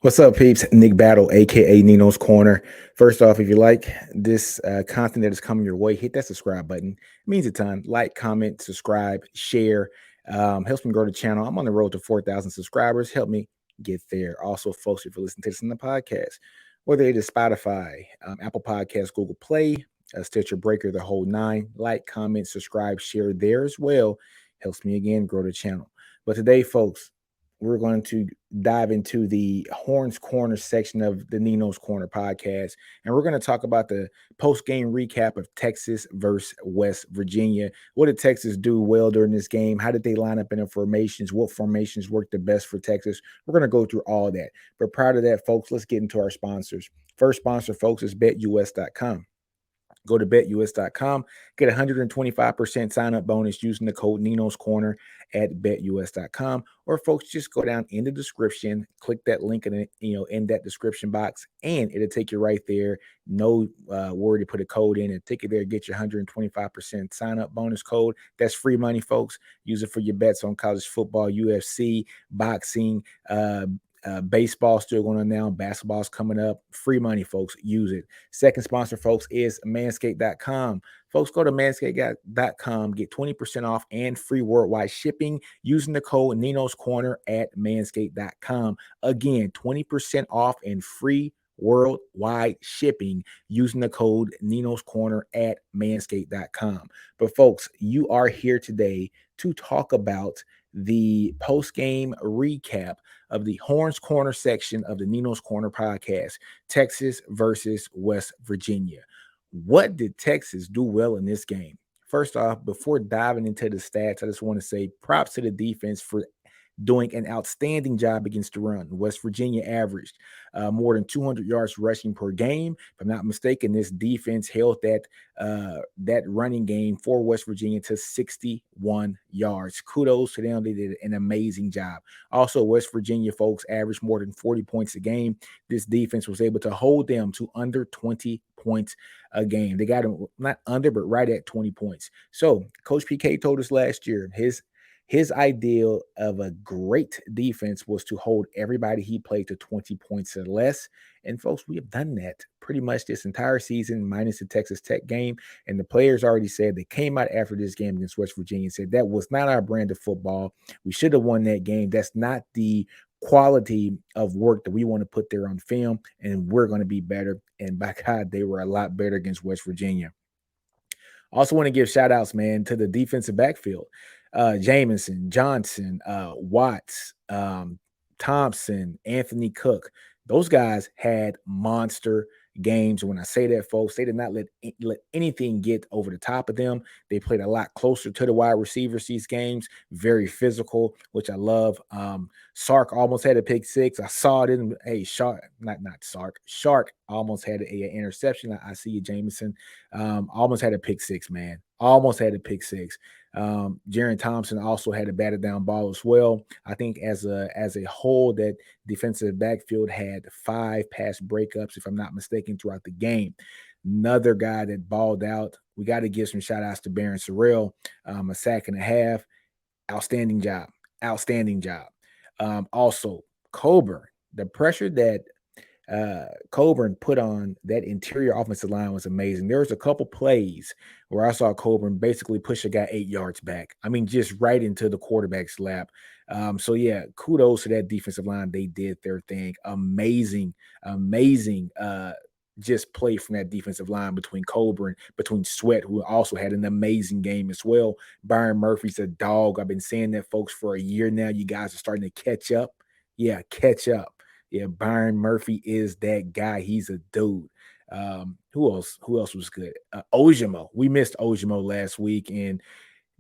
What's up, peeps? Nick Battle, aka Nino's Corner. First off, if you like this content that is coming your way, hit that subscribe button. It means a ton. Like, comment, subscribe, share. Helps me grow the channel. I'm on the road to 4,000 subscribers. Help me get there. Also, folks, if you're listening to this in the podcast, whether it is Spotify, Apple Podcasts, Google Play, Stitcher Breaker, the whole nine, like, comment, subscribe, share there as well. Helps me again grow the channel. But today, folks, we're going to dive into the HornsCorner section of the NinosCorner podcast, and we're going to talk about the post-game recap of Texas versus West Virginia. What did Texas do well during this game? How did they line up in the formations? What formations worked the best for Texas? We're going to go through all that. But prior to that, folks, let's get into our sponsors. First sponsor, folks, is BetUS.com. Go to betus.com, get 125% sign up bonus using the code NinosCorner at betus.com. Or folks, just go down in the description, click that link in that description box, and it'll take you right there. No worry to put a code in and take it there, get your 125% sign up bonus code. That's free money, folks. Use it for your bets on college football, UFC, boxing, baseball still going on now. Basketball's coming up. Free money, folks. Use it. Second sponsor, folks, is manscaped.com. Folks, go to manscaped.com. Get 20% off and free worldwide shipping using the code Ninos Corner at manscaped.com. Again, 20% off and free worldwide shipping using the code Ninos Corner at manscaped.com. But folks, you are here today to talk about the post-game recap of the HornsCorner section of the Ninos Corner podcast, Texas versus West Virginia. What did Texas do well in this game? First off, before diving into the stats, I just want to say props to the defense for doing an outstanding job against the run. West Virginia averaged more than 200 yards rushing per game. If I'm not mistaken, this defense held that running game for West Virginia to 61 yards. Kudos to them. They did an amazing job. Also, West Virginia folks averaged more than 40 points a game. This defense was able to hold them to under 20 points a game. They got them not under, but right at 20 points. So Coach PK told us last year his ideal of a great defense was to hold everybody he played to 20 points or less. And folks, we have done that pretty much this entire season, minus the Texas Tech game. And the players already said they came out after this game against West Virginia and said that was not our brand of football. We should have won that game. That's not the quality of work that we want to put there on film, and we're going to be better. And by God, they were a lot better against West Virginia. Also want to give shout outs, man, to the defensive backfield. Jamison, Johnson, Watts, Thompson, Anthony Cook. Those guys had monster games. When I say that, folks, they did not let anything get over the top of them. They played a lot closer to the wide receivers these games. Very physical, which I love. Sark almost had a pick six. I saw it in Shark, not Sark. Shark almost had an interception. I see you, Jamison. Almost had a pick six, man. Almost had a pick six. Jaron Thompson also had a batted down ball as well. I think as a whole, that defensive backfield had 5 pass breakups, if I'm not mistaken, throughout the game. Another guy that balled out. We got to give some shout outs to Barron Sorrell, a sack and a half. Outstanding job. Outstanding job. Also, Coburn, the pressure that Coburn put on that interior offensive line was amazing. There was a couple plays where I saw Coburn basically push a guy 8 yards back. I mean, just right into the quarterback's lap. So yeah, kudos to that defensive line. They did their thing. Amazing, amazing. Just play from that defensive line between Coburn, between Sweat, who also had an amazing game as well. Byron Murphy's a dog. I've been saying that, folks, for a year now. You guys are starting to catch up. Yeah, catch up. Yeah, Byron Murphy is that guy. He's a dude. Who else? Who else was good? Ojimo. We missed Ojimo last week, and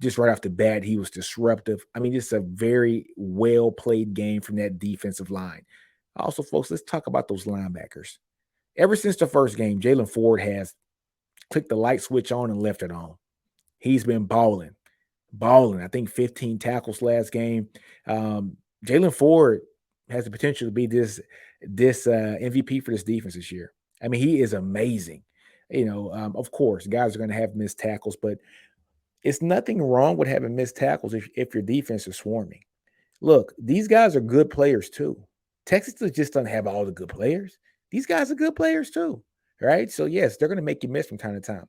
just right off the bat, he was disruptive. I mean, it's a very well played game from that defensive line. Also, folks, let's talk about those linebackers. Ever since the first game, Jalen Ford has clicked the light switch on and left it on. He's been balling. I think 15 tackles last game. Jalen Ford has the potential to be this MVP for this defense this year. I mean, he is amazing. Of course, guys are going to have missed tackles, but it's nothing wrong with having missed tackles if your defense is swarming. Look, these guys are good players too. Texas just doesn't have all the good players. These guys are good players too, right? So yes, they're going to make you miss from time to time.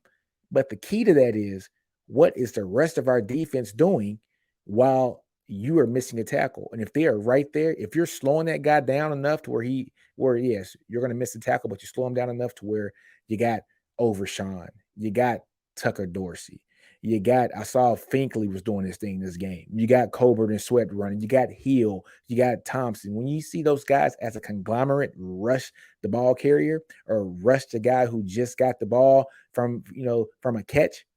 But the key to that is, what is the rest of our defense doing while you are missing a tackle? And if they are right there, if you're slowing that guy down enough to where yes, you're going to miss the tackle, but you slow him down enough to where you got Overshown, you got Tucker Dorsey, I saw Finkley was doing this thing this game. You got Colbert and Sweat running. You got Hill. You got Thompson. When you see those guys as a conglomerate rush the ball carrier or rush the guy who just got the ball from a catch,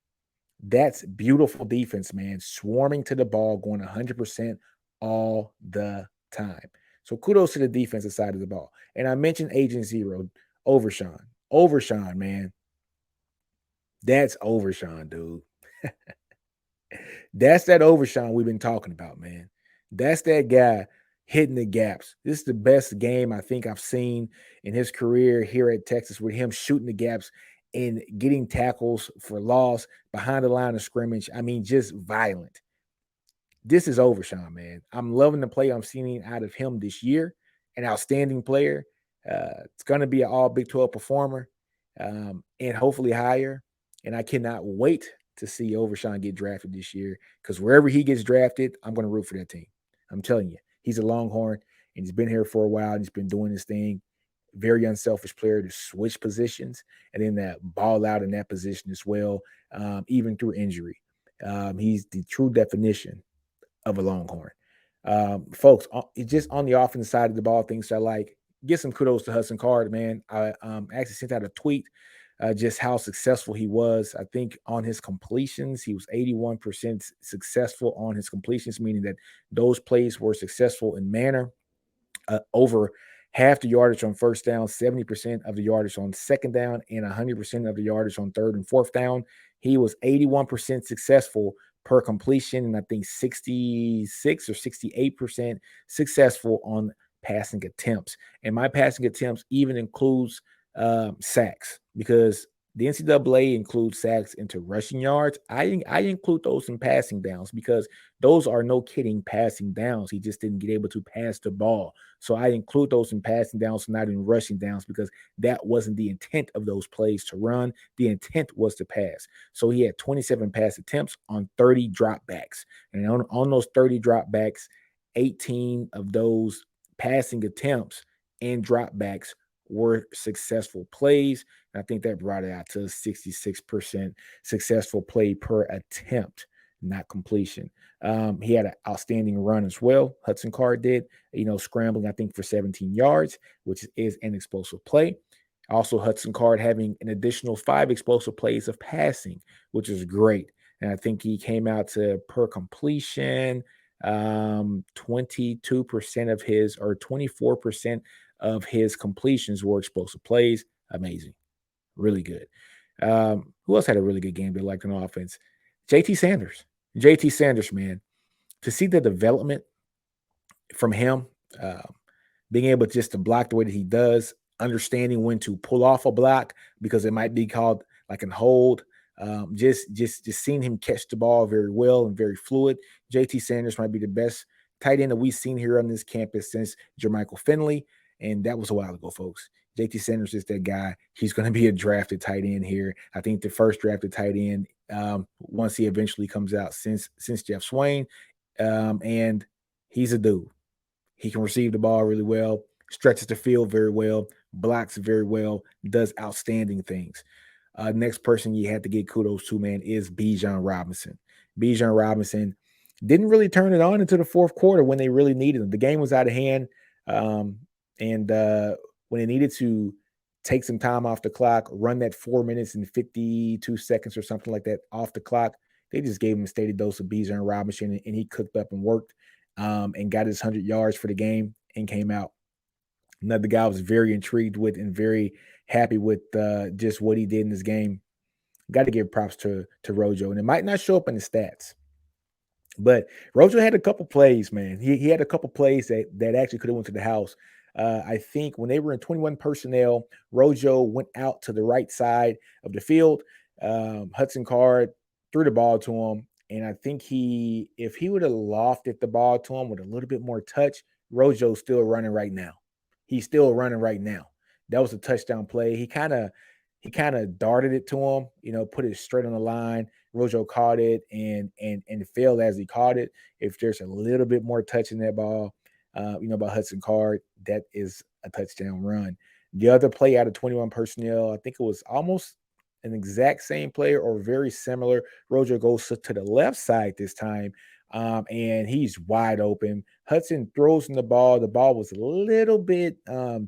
that's beautiful defense, man. Swarming to the ball, going 100% all the time. So kudos to the defensive side of the ball. And I mentioned Agent Zero, Overshawn. Overshawn, man. That's Overshawn, dude. That's that Overshawn we've been talking about, man. That's that guy hitting the gaps. This is the best game I think I've seen in his career here at Texas, with him shooting the gaps and getting tackles for loss behind the line of scrimmage. I mean, just violent. This is Overshawn, man. I'm loving the play I'm seeing out of him this year. An outstanding player. It's going to be an all Big 12 performer, and hopefully higher. And I cannot wait to see Overshawn get drafted this year, because wherever he gets drafted, I'm going to root for that team. I'm telling you, he's a Longhorn, and he's been here for a while, and he's been doing his thing. Very unselfish player to switch positions and then that ball out in that position as well, even through injury. He's the true definition of a Longhorn. Folks, just on the offensive side of the ball, things I like, give some kudos to Hudson Card, man. I actually sent out a tweet just how successful he was. I think on his completions, he was 81% successful on his completions, meaning that those plays were successful in manner. Over half the yardage on first down, 70% of the yardage on second down, and 100% of the yardage on third and fourth down. He was 81% successful per completion, and I think 66 or 68% successful on passing attempts. And my passing attempts even includes sacks, because the NCAA includes sacks into rushing yards. I include those in passing downs, because those are, no kidding, passing downs. He just didn't get able to pass the ball. So I include those in passing downs, not in rushing downs, because that wasn't the intent of those plays to run. The intent was to pass. So he had 27 pass attempts on 30 dropbacks. And on those 30 dropbacks, 18 of those passing attempts and dropbacks were successful plays. And I think that brought it out to 66% successful play per attempt, not completion. He had an outstanding run as well. Hudson Card did, scrambling, I think, for 17 yards, which is an explosive play. Also, Hudson Card having an additional 5 explosive plays of passing, which is great. And I think he came out to, per completion, 22% of his, or 24% of his completions were explosive plays. Amazing. Really good. Who else had a really good game they liked on offense? JT Sanders. JT Sanders, man. To see the development from him, being able just to block the way that he does, understanding when to pull off a block, because it might be called like an hold. Just seeing him catch the ball very well and very fluid. JT Sanders might be the best tight end that we've seen here on this campus since Jermichael Finley, and that was a while ago, folks. JT Sanders is that guy. He's going to be a drafted tight end here. I think the first drafted tight end, once he eventually comes out, since Jeff Swain, and he's a dude. He can receive the ball really well, stretches the field very well, blocks very well, does outstanding things. Next person you had to give kudos to, man, is Bijan Robinson. Bijan Robinson didn't really turn it on into the fourth quarter when they really needed him. The game was out of hand, and when they needed to take some time off the clock, run that 4 minutes and 52 seconds or something like that off the clock, they just gave him a steady dose of Bijan Robinson, and he cooked up and worked, and got his 100 yards for the game and came out. Another guy I was very intrigued with and very happy with just what he did in this game. Got to give props to Rojo, and it might not show up in the stats, but Rojo had a couple plays, man. He had a couple plays that actually could have went to the house. I think when they were in 21 personnel, Rojo went out to the right side of the field. Hudson Card threw the ball to him, and I think if he would have lofted the ball to him with a little bit more touch, Rojo's still running right now. He's still running right now. That was a touchdown play. He kind of darted it to him, put it straight on the line. Rojo caught it and it failed as he caught it. If there's a little bit more touch in that ball, by Hudson Card, that is a touchdown run. The other play out of 21 personnel, I think it was almost an exact same play or very similar. Rojo goes to the left side this time, and he's wide open. Hudson throws him the ball. The ball was a little bit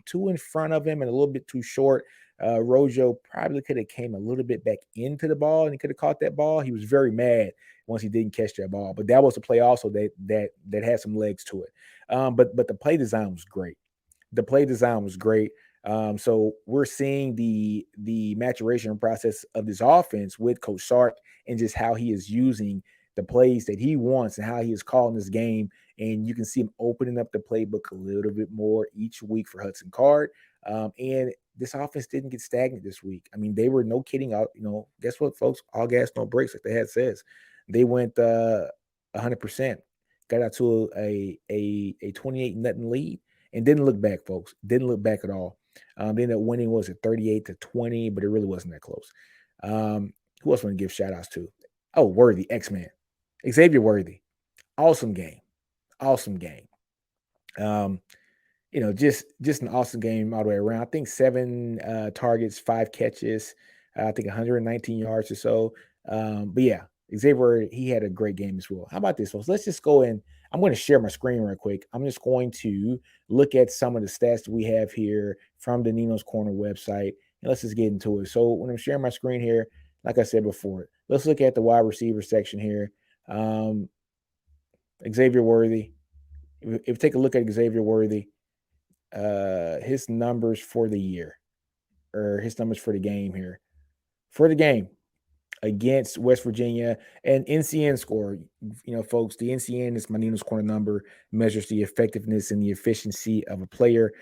too in front of him and a little bit too short. Rojo probably could have came a little bit back into the ball and he could have caught that ball. He was very mad once he didn't catch that ball. But that was a play also that had some legs to it. But the play design was great. The play design was great. So we're seeing the maturation process of this offense with Coach Sark and just how he is using the plays that he wants and how he is calling this game. And you can see him opening up the playbook a little bit more each week for Hudson Card. And this offense didn't get stagnant this week. I mean, they were no kidding out. Guess what, folks? All gas, no brakes, like the head says. They went 100%. Got out to a 28-0 lead and didn't look back, folks. Didn't look back at all. They ended up winning, was it 38-20, but it really wasn't that close. Who else want to give shout outs to? Oh, Worthy, X-Man. Xavier Worthy. Awesome game. Awesome game. Just an awesome game all the way around. I think 7 targets, 5 catches, I think 119 yards or so. But yeah, Xavier, he had a great game as well. How about this, folks? Let's just go in. I'm going to share my screen real quick. I'm just going to look at some of the stats that we have here from the NinosCorner website, and let's just get into it. So when I'm sharing my screen here, like I said before, let's look at the wide receiver section here. Xavier Worthy. If you take a look at Xavier Worthy, his numbers for the year, or his numbers for the game here. For the game against West Virginia, and NCN score, folks, the NCN is my NinosCorner number, measures the effectiveness and the efficiency of a player.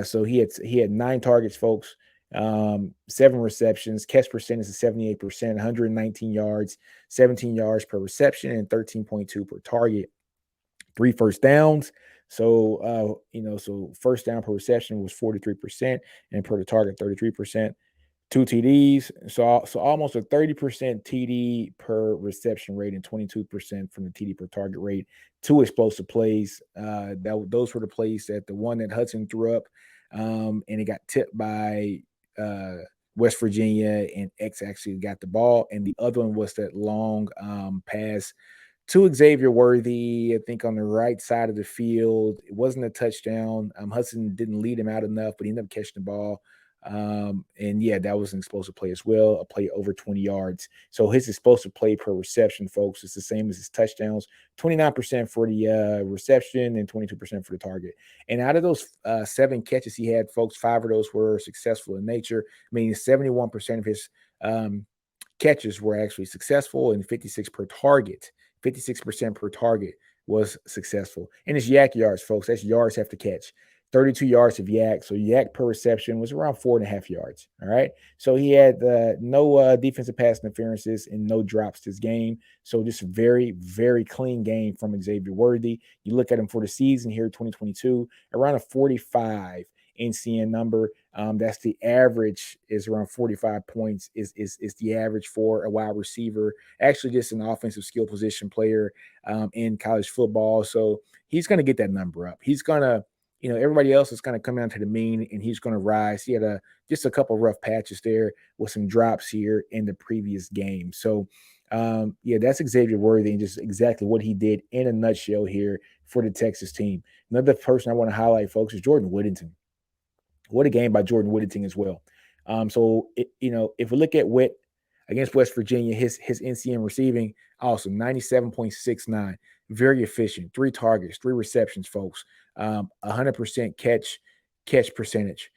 So he had 9 targets, folks, 7 receptions, catch percentage is 78%, 119 yards, 17 yards per reception, and 13.2 per target. 3 first downs. So, so first down per reception was 43% and per the target 33%. 2 TDs. So almost a 30% TD per reception rate and 22% from the TD per target rate. 2 explosive plays. Those were the plays that the one that Hudson threw up, and it got tipped by West Virginia, and X actually got the ball. And the other one was that long pass to Xavier Worthy, I think on the right side of the field. It wasn't a touchdown. Hudson didn't lead him out enough, but he ended up catching the ball. And yeah, that was an explosive play as well, a play over 20 yards. So his explosive play per reception, folks, is the same as his touchdowns, 29% for the reception and 22% for the target. And out of those 7 catches he had, folks, 5 of those were successful in nature, meaning 71% of his catches were actually successful, and 56% per target was successful. And it's yak yards, folks. That's yards after catch. 32 yards of yak. So yak per reception was around 4.5 yards. All right. So he had no defensive pass interferences and no drops this game. So just very, very clean game from Xavier Worthy. You look at him for the season here, 2022, around a 45 NCN number. That's the average, is around 45 points is the average for a wide receiver, actually just an offensive skill position player in college football. So he's going to get that number up. He's going to, everybody else is going to come down to the mean, and he's going to rise. He had just a couple of rough patches there with some drops here in the previous game. So that's Xavier Worthy and just exactly what he did in a nutshell here for the Texas team. Another person I want to highlight, folks, is Jordan Whittington. What a game by Jordan Whittington as well. If we look at Witt against West Virginia, his NCN receiving, awesome, 97.69, very efficient, 3 targets, 3 receptions, folks, 100% catch percentage,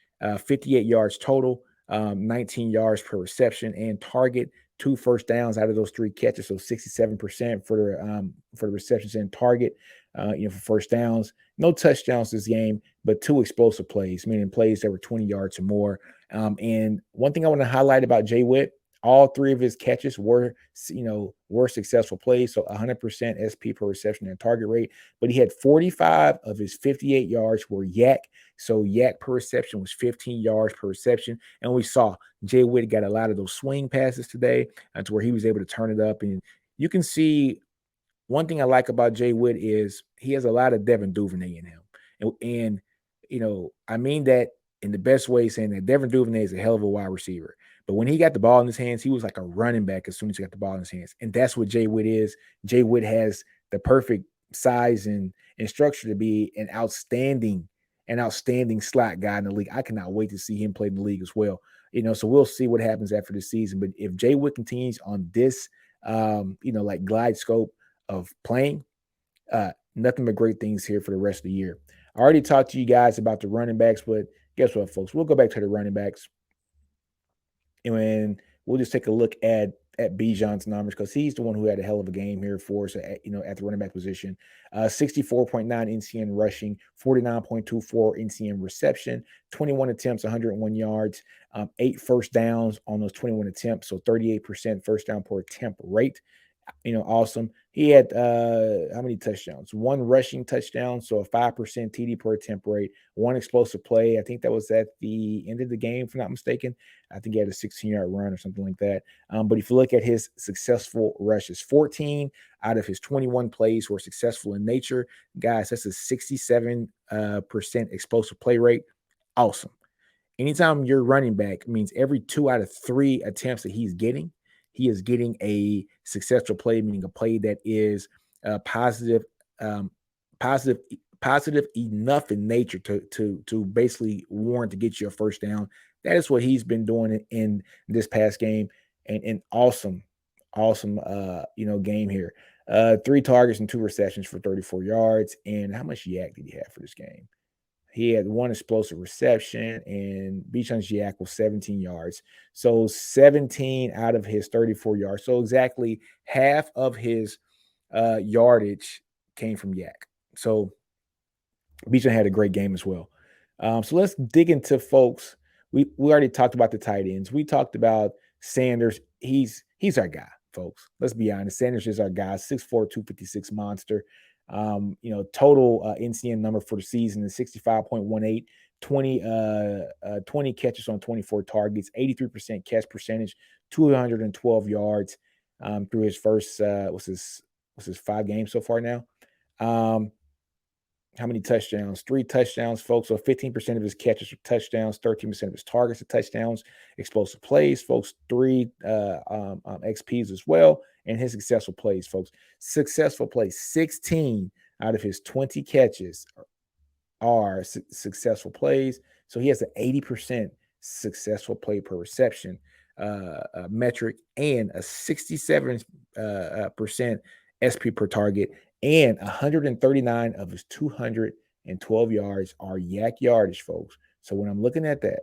58 yards total, 19 yards per reception and target, 2 first downs out of those 3 catches, so 67% for the receptions and target, for first downs. No touchdowns this game, but 2 explosive plays, meaning plays that were 20 yards or more. And one thing I want to highlight about Jay Witt, All three of his catches were successful plays. So 100% SP per reception and target rate. But he had 45 of his 58 yards were yak. So yak per reception was 15 yards per reception. And we saw Jay Witt got a lot of those swing passes today to where he was able to turn it up. And you can see one thing I like about Jay Witt is he has a lot of Devin Duvernay in him. And I mean that in the best way, saying that Devin Duvernay is a hell of a wide receiver. But when he got the ball in his hands, he was like a running back as soon as he got the ball in his hands. And that's what Jay Witt is. Jay Witt has the perfect size and structure to be an outstanding slot guy in the league. I cannot wait to see him play in the league as well. So we'll see what happens after this season. But if Jay Witt continues on this, like glide scope of playing, nothing but great things here for the rest of the year. I already talked to you guys about the running backs, but guess what, folks? We'll go back to the running backs, and we'll just take a look at Bijan's numbers because he's the one who had a hell of a game here for us at the running back position. 64.9 NCN rushing, 49.24 NCN reception, 21 attempts, 101 yards, 8 first downs on those 21 attempts, so 38% first down per attempt rate. Awesome. He had how many touchdowns? 1 rushing touchdown, so a 5% TD per attempt rate, 1 explosive play. I think that was at the end of the game, if I'm not mistaken. I think he had a 16-yard run or something like that. But if you look at his successful rushes, 14 out of his 21 plays were successful in nature. Guys, that's a 67% explosive play rate. Awesome. Anytime your running back means every 2 out of 3 attempts that he is getting a successful play, meaning a play that is positive enough in nature to basically warrant to get you a first down. That is what he's been doing in this past game, and awesome game here. 3 targets and 2 receptions for 34 yards. And how much yak did he have for this game? He had 1 explosive reception, and Bijan's yak was 17 yards. So 17 out of his 34 yards. So exactly half of his yardage came from yak. So Bijan had a great game as well. So let's dig into, folks. We already talked about the tight ends. We talked about Sanders. He's our guy, folks. Let's be honest. Sanders is our guy. 6'4", 256 monster. Total NCN number for the season is 65.18, 20 catches on 24 targets, 83% catch percentage, 212 yards through his first what's his 5 games so far now. How many touchdowns? 3 touchdowns, folks. So 15% of his catches are touchdowns, 13% of his targets are touchdowns, explosive plays, folks, 3 XPs as well, and his successful plays, folks. Successful plays, 16 out of his 20 catches are successful plays. So he has an 80% successful play per reception metric and a 67% SP per target, and 139 of his 212 yards are yak yardage, folks. So when I'm looking at that,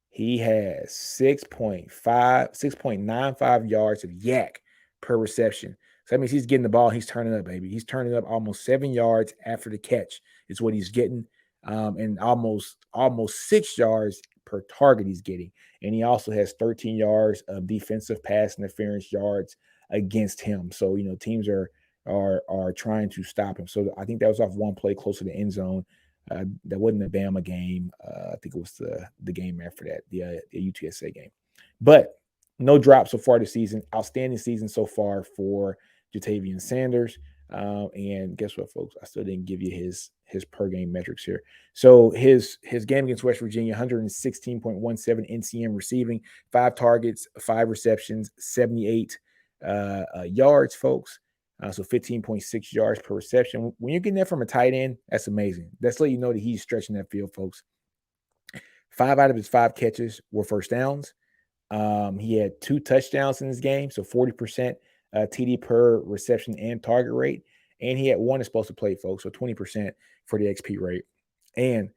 he has 6.95 yards of yak per reception. So that means he's getting the ball. He's turning up, baby. He's turning up almost 7 yards after the catch is what he's getting, and almost 6 yards per target he's getting. And he also has 13 yards of defensive pass interference yards against him. So teams are trying to stop him. So I think that was off 1 play close to the end zone. That wasn't the Bama game. I think it was the game after that, the UTSA game. But no drop so far this season. Outstanding season so far for Ja'Tavion Sanders. And guess what, folks? I still didn't give you his per game metrics here. So his game against West Virginia, 116.17 NCN receiving, 5 targets, 5 receptions, 78 yards, folks. So 15.6 yards per reception. When you're getting that from a tight end, that's amazing. That's let you know that he's stretching that field, folks. 5 out of his 5 catches were first downs. He had 2 touchdowns in this game, so 40% TD per reception and target rate. And he had 1 explosive play, folks, so 20% for the XP rate. And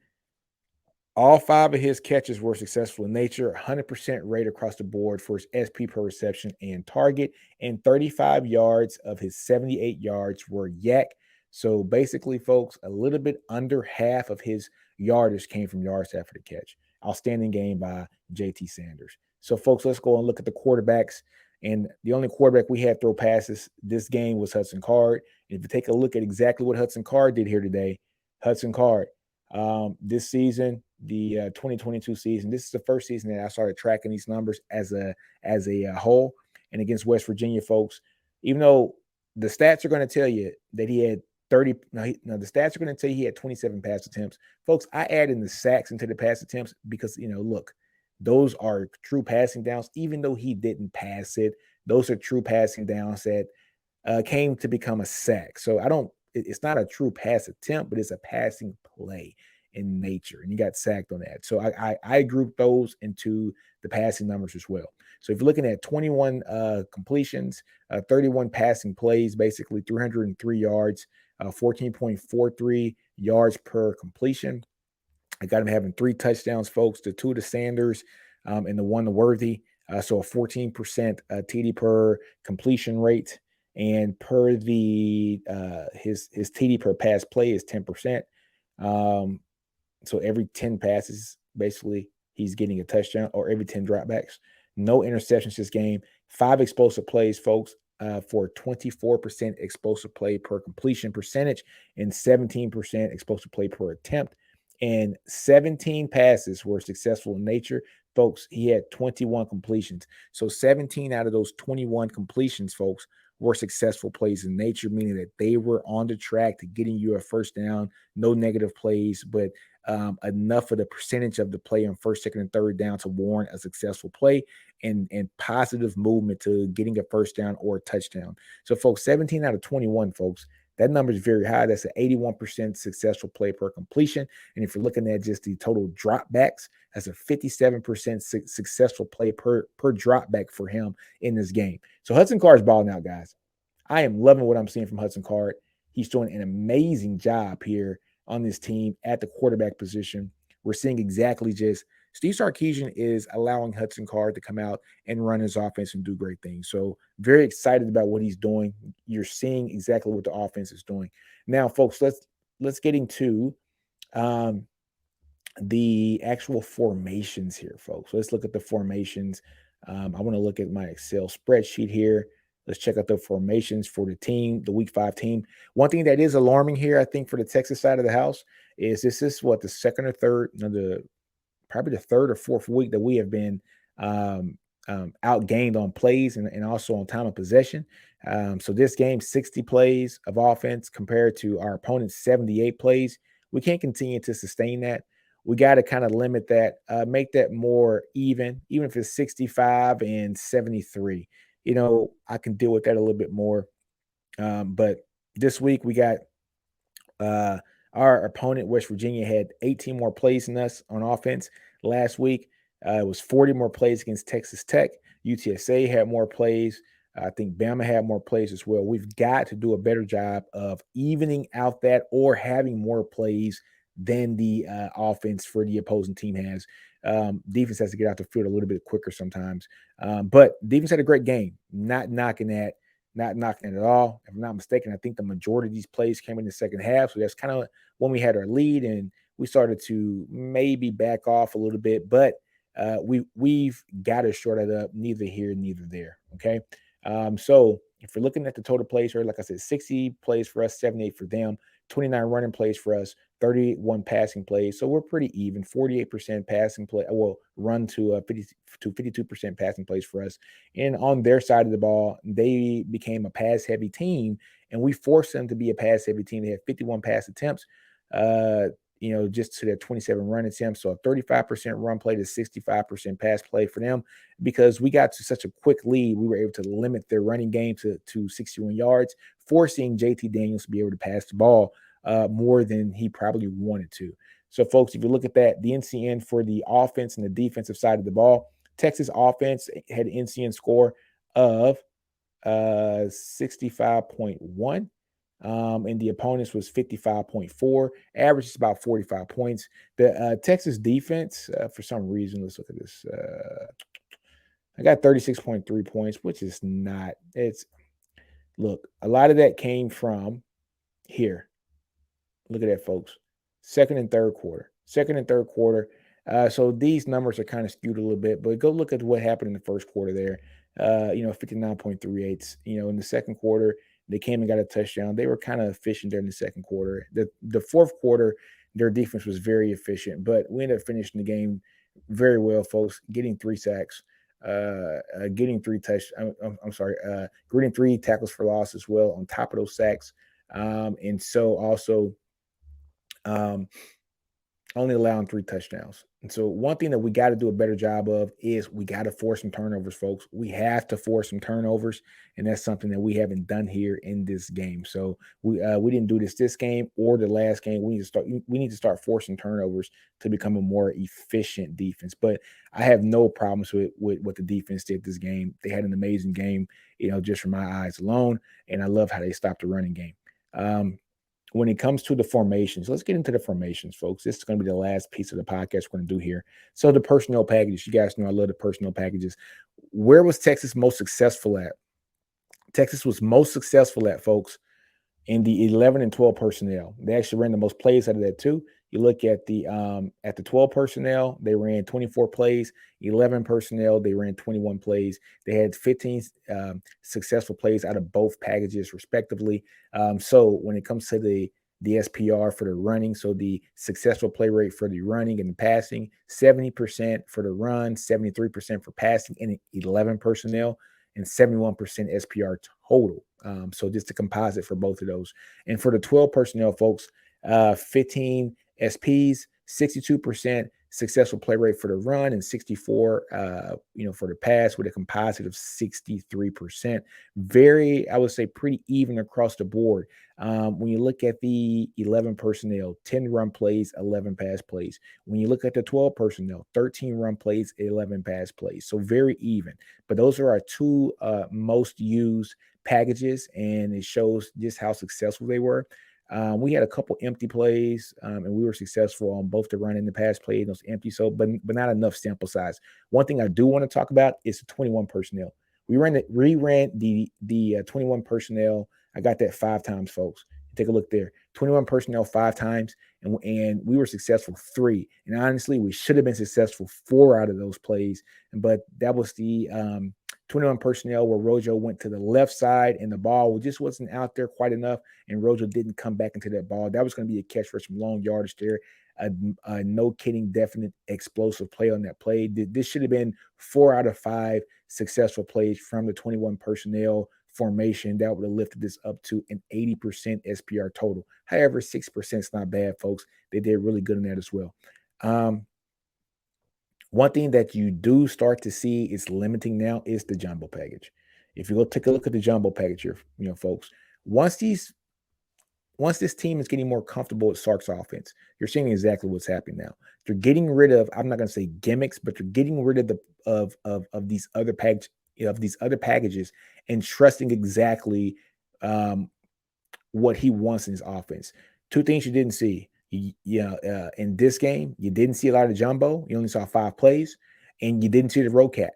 all 5 of his catches were successful in nature, 100% rate across the board for his SP per reception and target, and 35 yards of his 78 yards were yak. So basically, folks, a little bit under half of his yardage came from yards after the catch. Outstanding game by JT Sanders. So, folks, let's go and look at the quarterbacks. And the only quarterback we had throw passes this game was Hudson Card. And if you take a look at exactly what Hudson Card did here today, Hudson Card, this season, the 2022 season, this is the first season that I started tracking these numbers as a whole. And against West Virginia, folks, even though the stats are going to tell you that he had 30, the stats are going to tell you he had 27 pass attempts. Folks, I add in the sacks into the pass attempts because, look, those are true passing downs. Even though he didn't pass it, those are true passing downs that came to become a sack. So it's not a true pass attempt, but it's a passing play in nature. And he got sacked on that. So I group those into the passing numbers as well. So if you're looking at 21 completions, 31 passing plays, basically 303 yards, 14.43 yards per completion. I got him having 3 touchdowns, folks, the 2 to Sanders and the 1 to Worthy. So a 14% TD per completion rate. And per the his TD per pass play is 10%. So every 10 passes, basically, he's getting a touchdown, or every 10 dropbacks. No interceptions this game. 5 explosive plays, folks, for 24% explosive play per completion percentage and 17% explosive play per attempt. And 17 passes were successful in nature. Folks, he had 21 completions. So 17 out of those 21 completions, folks, were successful plays in nature, meaning that they were on the track to getting you a first down, no negative plays, but enough of the percentage of the play on first, second, and third down to warrant a successful play and positive movement to getting a first down or a touchdown. So, folks, 17 out of 21, folks, that number is very high. That's an 81% successful play per completion. And if you're looking at just the total dropbacks, that's a 57% successful play per dropback for him in this game. So Hudson Card's balling out, guys. I am loving what I'm seeing from Hudson Card. He's doing an amazing job here on this team at the quarterback position. We're seeing exactly just Steve Sarkisian is allowing Hudson Card to come out and run his offense and do great things. So very excited about what he's doing. You're seeing exactly what the offense is doing. Now, folks, let's get into the actual formations here, folks. Let's look at the formations. I want to look at my Excel spreadsheet here. Let's check out the formations for the team, the Week 5 team. One thing that is alarming here, I think, for the Texas side of the house is this is what the second or third, probably the third or fourth week that we have been outgained on plays and also on time of possession. So this game, 60 plays of offense compared to our opponent's 78 plays. We can't continue to sustain that. We got to kind of limit that, make that more even if it's 65 and 73. I can deal with that a little bit more. But this week we got our opponent, West Virginia, had 18 more plays than us on offense. Last week, it was 40 more plays against Texas Tech. UTSA had more plays. I think Bama had more plays as well. We've got to do a better job of evening out that or having more plays than the offense for the opposing team has. Defense has to get out the field a little bit quicker sometimes. But defense had a great game. Not knocking it at all. If I'm not mistaken, I think the majority of these plays came in the second half. So that's kind of when we had our lead and we started to maybe back off a little bit. But we've got to short it up, neither here, neither there. Okay. So if you're looking at the total plays, or like I said, 60 plays for us, 78 for them, 29 running plays for us, 31 passing plays. So we're pretty even. 48% passing play, run to 52% passing plays for us. And on their side of the ball, they became a pass-heavy team, and we forced them to be a pass-heavy team. They had 51 pass attempts, just to their 27 run attempts. So a 35% run play to 65% pass play for them. Because we got to such a quick lead, we were able to limit their running game to 61 yards, forcing JT Daniels to be able to pass the ball more than he probably wanted to. So, folks, if you look at that, the NCN for the offense and the defensive side of the ball, Texas offense had an NCN score of 65.1. And the opponents was 55.4. Average is about 45 points. The Texas defense, for some reason, let's look at this. I got 36.3 points, which is not. Look, a lot of that came from here. Look at that, folks. Second and third quarter. So these numbers are kind of skewed a little bit, but go look at what happened in the first quarter there. 59.38. In the second quarter, they came and got a touchdown. They were kind of efficient there in the second quarter. The fourth quarter, their defense was very efficient, but we ended up finishing the game very well, folks, getting 3 sacks, getting getting 3 tackles for loss as well on top of those sacks. And so also um, only allowing 3 touchdowns. And so one thing that we got to do a better job of is we got to force some turnovers, folks. We have to force some turnovers, and that's something that we haven't done here in this game. So we didn't do this game or the last game. We need to start forcing turnovers to become a more efficient defense. But I have no problems with what the defense did this game. They had an amazing game, just from my eyes alone, and I love how they stopped the running game. When it comes to the formations, let's get into the formations, folks. This is going to be the last piece of the podcast we're going to do here. So the personnel packages, you guys know I love the personnel packages. Where was Texas most successful at? Texas was most successful at, folks, in the 11 and 12 personnel. They actually ran the most plays out of that too. You look at the 12 personnel, they ran 24 plays. 11 personnel, they ran 21 plays. They had 15 successful plays out of both packages, respectively. So when it comes to the SPR for the running, so the successful play rate for the running and the passing, 70% for the run, 73% for passing, and 11 personnel, and 71% SPR total. So just a composite for both of those. And for the 12 personnel, folks, 15 SPs, 62% successful play rate for the run, and 64, for the pass, with a composite of 63%. Very, I would say, pretty even across the board. When you look at the 11 personnel, 10 run plays, 11 pass plays. When you look at the 12 personnel, 13 run plays, 11 pass plays. So very even. But those are our two most used packages, and it shows just how successful they were. We had a couple empty plays, and we were successful on both the run and the pass play, those empty, but not enough sample size. One thing I do want to talk about is the 21 personnel. We ran the 21 personnel. I got that 5 times, folks. Take a look there. 21 personnel 5 times, and we were successful 3. And honestly, we should have been successful 4 out of those plays. But that was the 21 personnel where Rojo went to the left side and the ball just wasn't out there quite enough, and Rojo didn't come back into that ball. That was going to be a catch for some long yardage there. No kidding, definite explosive play on that play. This should have been 4 out of 5 successful plays from the 21 personnel formation. That would have lifted this up to an 80% SPR total. However, 6% is not bad, folks. They did really good in that as well. One thing that you do start to see is limiting now is the jumbo package. If you go take a look at the jumbo package here, folks, once this team is getting more comfortable with Sark's offense, you're seeing exactly what's happening now. They're getting rid of, I'm not going to say gimmicks, but they're getting rid of these other packages and trusting exactly what he wants in his offense. 2 things you didn't see. In this game, you didn't see a lot of jumbo. You only saw 5 plays, and you didn't see the road cat.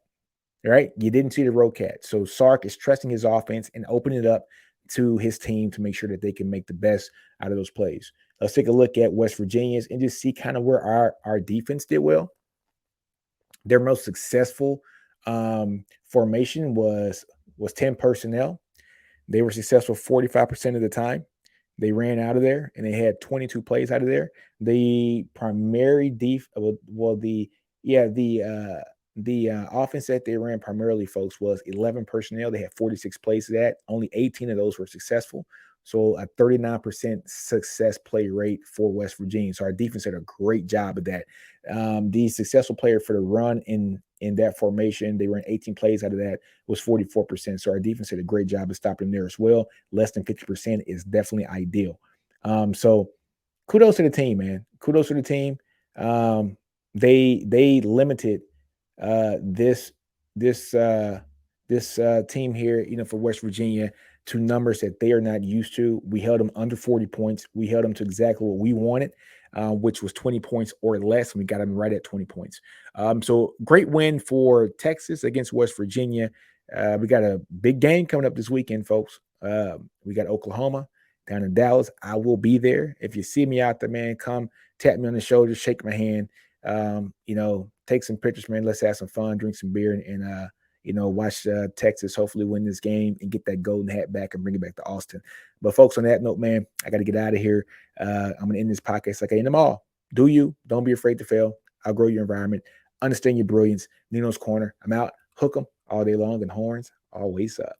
Right? You didn't see the road cat. So Sark is trusting his offense and opening it up to his team to make sure that they can make the best out of those plays. Let's take a look at West Virginia's and just see kind of where our defense did well. Their most successful formation was 10 personnel. They were successful 45% of the time. They ran out of there, and they had 22 plays out of there. The primary the offense that they ran primarily, folks, was 11 personnel. They had 46 plays of that. Only 18 of those were successful. So a 39% success play rate for West Virginia. So our defense did a great job of that. The successful player for the run in that formation, they ran 18 plays out of that, was 44%. So our defense did a great job of stopping there as well. Less than 50% is definitely ideal. So kudos to the team, man. Kudos to the team. They limited this team here, for West Virginia, to numbers that they are not used to. We held them under 40 points. We held them to exactly what we wanted, which was 20 points or less. And we got them right at 20 points. So great win for Texas against West Virginia. We got a big game coming up this weekend, folks. We got Oklahoma down in Dallas. I will be there. If you see me out there, man, come tap me on the shoulder, shake my hand. take some pictures, man. Let's have some fun, drink some beer, and watch Texas hopefully win this game and get that golden hat back and bring it back to Austin. But folks, on that note, man, I got to get out of here. I'm going to end this podcast like I end them all. Do you? Don't be afraid to fail. Outgrow your environment. Understand your brilliance. Ninos Corner. I'm out. Hook 'em all day long, and horns always up.